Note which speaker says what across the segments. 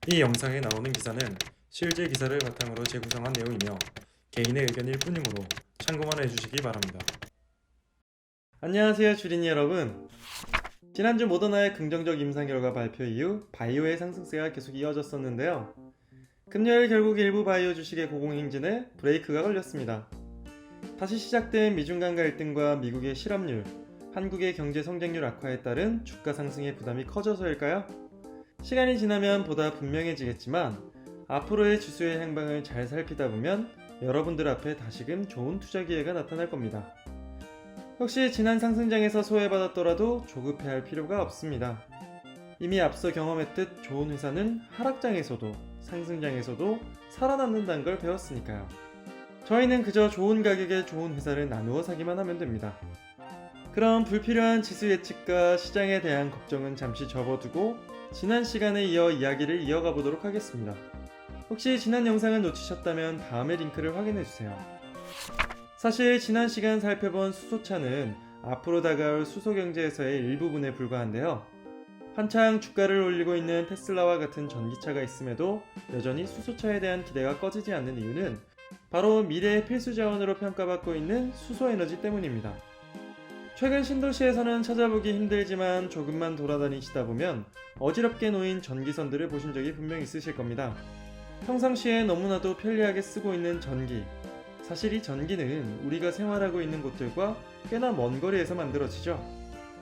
Speaker 1: 이 영상에 나오는 기사는 실제 기사를 바탕으로 재구성한 내용이며 개인의 의견일 뿐이므로 참고만 해주시기 바랍니다. 안녕하세요 주린이 여러분. 지난주 모더나의 긍정적 임상 결과 발표 이후 바이오의 상승세가 계속 이어졌었는데요. 금요일 결국 일부 바이오 주식의 고공행진에 브레이크가 걸렸습니다. 다시 시작된 미중 간과 갈등과 미국의 실업률, 한국의 경제 성장률 악화에 따른 주가 상승의 부담이 커져서일까요? 시간이 지나면 보다 분명해지겠지만 앞으로의 지수의 행방을 잘 살피다 보면 여러분들 앞에 다시금 좋은 투자 기회가 나타날 겁니다. 혹시 지난 상승장에서 소외받았더라도 조급해할 필요가 없습니다. 이미 앞서 경험했듯 좋은 회사는 하락장에서도 상승장에서도 살아남는다는 걸 배웠으니까요. 저희는 그저 좋은 가격에 좋은 회사를 나누어 사기만 하면 됩니다. 그럼 불필요한 지수 예측과 시장에 대한 걱정은 잠시 접어두고 지난 시간에 이어 이야기를 이어가 보도록 하겠습니다. 혹시 지난 영상을 놓치셨다면 다음의 링크를 확인해주세요. 사실 지난 시간 살펴본 수소차는 앞으로 다가올 수소경제에서의 일부분에 불과한데요. 한창 주가를 올리고 있는 테슬라와 같은 전기차가 있음에도 여전히 수소차에 대한 기대가 꺼지지 않는 이유는 바로 미래의 필수 자원으로 평가받고 있는 수소에너지 때문입니다. 최근 신도시에서는 찾아보기 힘들지만 조금만 돌아다니시다 보면 어지럽게 놓인 전기선들을 보신 적이 분명 있으실 겁니다. 평상시에 너무나도 편리하게 쓰고 있는 전기. 사실 이 전기는 우리가 생활하고 있는 곳들과 꽤나 먼 거리에서 만들어지죠.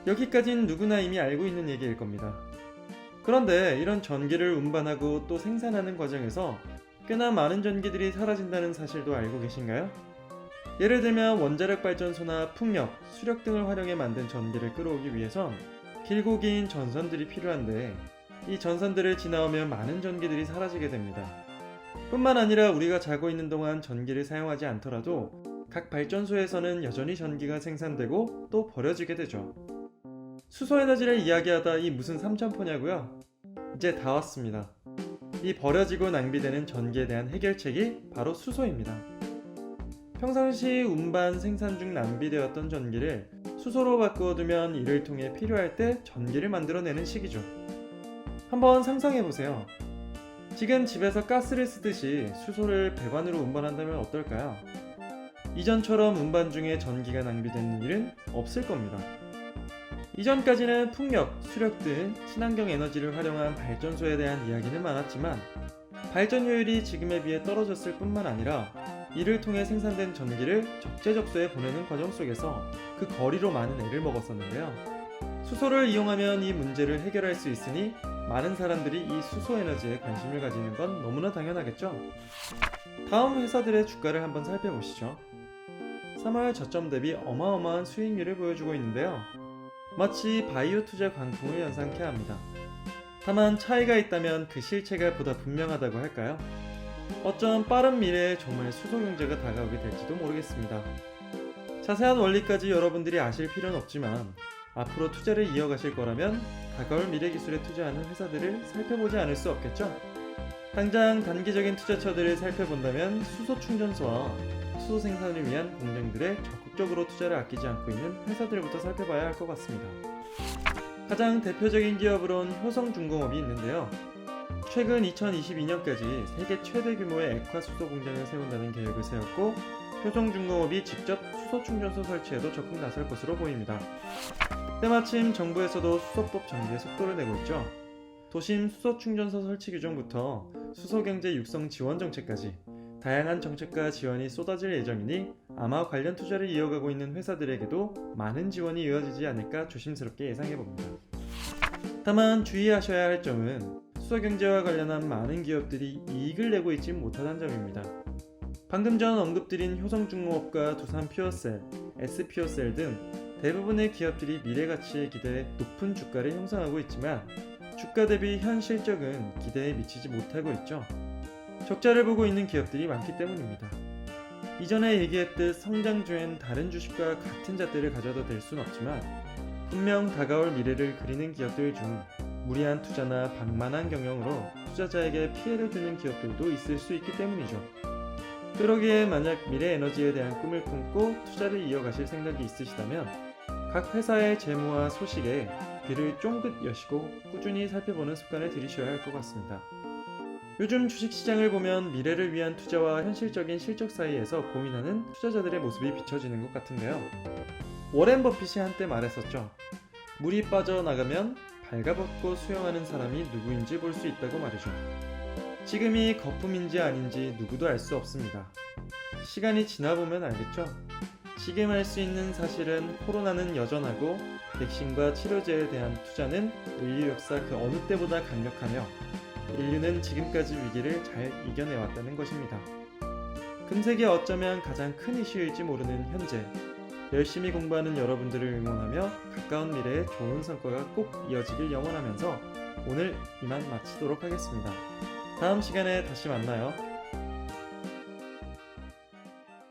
Speaker 1: 여기까진 누구나 이미 알고 있는 얘기일 겁니다. 그런데 이런 전기를 운반하고 또 생산하는 과정에서 꽤나 많은 전기들이 사라진다는 사실도 알고 계신가요? 예를 들면 원자력 발전소나 풍력, 수력 등을 활용해 만든 전기를 끌어오기 위해선 길고 긴 전선들이 필요한데 이 전선들을 지나오면 많은 전기들이 사라지게 됩니다. 뿐만 아니라 우리가 자고 있는 동안 전기를 사용하지 않더라도 각 발전소에서는 여전히 전기가 생산되고 또 버려지게 되죠. 수소에너지를 이야기하다 이 무슨 삼천포냐고요? 이제 다 왔습니다. 이 버려지고 낭비되는 전기에 대한 해결책이 바로 수소입니다. 평상시 운반 생산 중 낭비되었던 전기를 수소로 바꾸어두면 이를 통해 필요할 때 전기를 만들어내는 시기죠. 한번 상상해보세요. 지금 집에서 가스를 쓰듯이 수소를 배관으로 운반한다면 어떨까요? 이전처럼 운반 중에 전기가 낭비되는 일은 없을 겁니다. 이전까지는 풍력, 수력 등 친환경 에너지를 활용한 발전소에 대한 이야기는 많았지만 발전 효율이 지금에 비해 떨어졌을 뿐만 아니라 이를 통해 생산된 전기를 적재적소에 보내는 과정 속에서 그 거리로 많은 애를 먹었었는데요. 수소를 이용하면 이 문제를 해결할 수 있으니 많은 사람들이 이 수소 에너지에 관심을 가지는 건 너무나 당연하겠죠. 다음 회사들의 주가를 한번 살펴보시죠. 3월 저점 대비 어마어마한 수익률을 보여주고 있는데요. 마치 바이오 투자 광풍을 연상케 합니다. 다만 차이가 있다면 그 실체가 보다 분명하다고 할까요? 어쩜 빠른 미래에 정말 수소 경제가 다가오게 될지도 모르겠습니다. 자세한 원리까지 여러분들이 아실 필요는 없지만 앞으로 투자를 이어가실 거라면 다가올 미래 기술에 투자하는 회사들을 살펴보지 않을 수 없겠죠? 당장 단기적인 투자처들을 살펴본다면 수소 충전소와 수소 생산을 위한 공장들에 적극적으로 투자를 아끼지 않고 있는 회사들부터 살펴봐야 할 것 같습니다. 가장 대표적인 기업으론 효성중공업이 있는데요. 최근 2022년까지 세계 최대 규모의 액화 수소 공장을 세운다는 계획을 세웠고 효성중공업이 직접 수소 충전소 설치에도 적극 나설 것으로 보입니다. 때마침 정부에서도 수소법 전개에 속도를 내고 있죠. 도심 수소 충전소 설치 규정부터 수소경제 육성 지원 정책까지 다양한 정책과 지원이 쏟아질 예정이니 아마 관련 투자를 이어가고 있는 회사들에게도 많은 지원이 이어지지 않을까 조심스럽게 예상해봅니다. 다만 주의하셔야 할 점은 수소경제와 관련한 많은 기업들이 이익을 내고 있지 못하다는 점입니다. 방금 전 언급드린 효성중공업과 두산퓨어셀, S퓨어셀 등 대부분의 기업들이 미래가치에 기대해 높은 주가를 형성하고 있지만 주가 대비 현 실적은 기대에 미치지 못하고 있죠. 적자를 보고 있는 기업들이 많기 때문입니다. 이전에 얘기했듯 성장주엔 다른 주식과 같은 잣대를 가져도 될 순 없지만 분명 다가올 미래를 그리는 기업들 중 무리한 투자나 방만한 경영으로 투자자에게 피해를 주는 기업들도 있을 수 있기 때문이죠. 그러기에 만약 미래 에너지에 대한 꿈을 품고 투자를 이어가실 생각이 있으시다면 각 회사의 재무와 소식에 귀를 쫑긋 여시고 꾸준히 살펴보는 습관을 들이셔야 할 것 같습니다. 요즘 주식시장을 보면 미래를 위한 투자와 현실적인 실적 사이에서 고민하는 투자자들의 모습이 비춰지는 것 같은데요. 워렌 버핏이 한때 말했었죠. 물이 빠져나가면 발가벗고 수영하는 사람이 누구인지 볼 수 있다고 말이죠. 지금이 거품인지 아닌지 누구도 알 수 없습니다. 시간이 지나보면 알겠죠? 지금 알 수 있는 사실은 코로나는 여전하고 백신과 치료제에 대한 투자는 인류 역사 그 어느 때보다 강력하며 인류는 지금까지 위기를 잘 이겨내왔다는 것입니다. 금세기 어쩌면 가장 큰 이슈일지 모르는 현재, 열심히 공부하는 여러분들을 응원하며 가까운 미래에 좋은 성과가 꼭 이어지길 영원하면서 오늘 이만 마치도록 하겠습니다. 다음 시간에 다시 만나요.